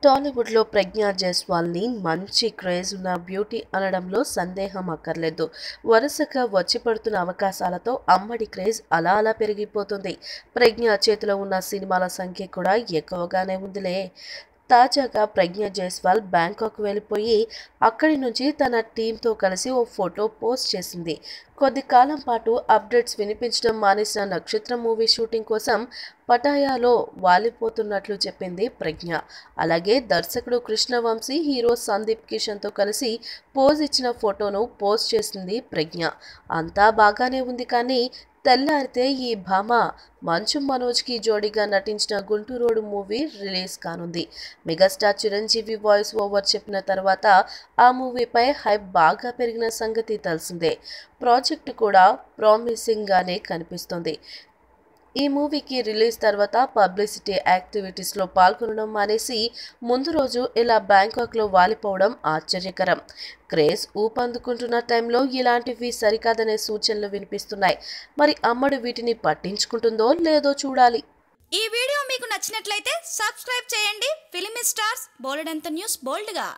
టాలీవుడ్‌లో 'ప్రజ్ఞా జైస్వాల్‌ని' మంచి క్రేజ్ ఉన్న బ్యూటీ అనడంలో సందేహం అక్కర్లేదు. వరుసగా వచ్చి పడుతున్న అవకాశాలతో అమ్మడి క్రేజ్ అలా అలా పెరిగిపోతుంది. 'ప్రజ్ఞ' చేతిలో ఉన్న సినిమాల సంఖ్య కూడా ఎక్కువగానే ఉందిలే. తాజాగా 'ప్రజ్ఞ జైస్వాల్' బ్యాంకాక్ వెళ్లిపోయి అక్కడి నుంచి తన టీమ్‌తో కలిసి ఓ ఫోటో పోస్ట్ చేసింది. కొద్ది కాలం పాటు అప్డేట్స్ వినిపించడం మానేసిన నక్షత్రం మూవీ షూటింగ్ కోసం పటాయాలో వాలిపోతున్నట్లు చెప్పింది 'ప్రజ్ఞ'. అలాగే దర్శకుడు కృష్ణవంశీ, హీరో సందీప్ కిషన్‌తో కలిసి పోజ్ ఇచ్చిన ఫోటోను పోస్ట్ చేసింది 'ప్రజ్ఞ'. అంతా బాగానే ఉంది కానీ తెల్లారితే ఈ భామ మంచు మనోజ్‌కి జోడీగా నటించిన 'గుంటూరోడు' మూవీ రిలీజ్ కానుంది. మెగాస్టార్ చిరంజీవి వాయిస్ ఓవర్ చెప్పిన తర్వాత ఆ మూవీపై హైప్ బాగా పెరిగిన సంగతి తెలిసిందే. ప్రాజెక్టు కూడా ప్రామిసింగ్ గానే కనిపిస్తోంది. ఈ మూవీకి రిలీజ్ తర్వాత పబ్లిసిటీ యాక్టివిటీస్లో పాల్గొనడం మానేసి ముందు రోజు ఇలా బ్యాంకాక్లో వాలిపోవడం ఆశ్చర్యకరం. క్రేజ్ ఊపందుకుంటున్న టైంలో ఇలాంటివి సరికాదనే సూచనలు వినిపిస్తున్నాయి. మరి అమ్మడు వీటిని పట్టించుకుంటుందో లేదో చూడాలి. ఈ వీడియో మీకు నచ్చినట్లయితే సబ్స్క్రైబ్ చేయండి. ఫిలిమి స్టార్స్ బోలెడంత న్యూస్ బోల్డ్గా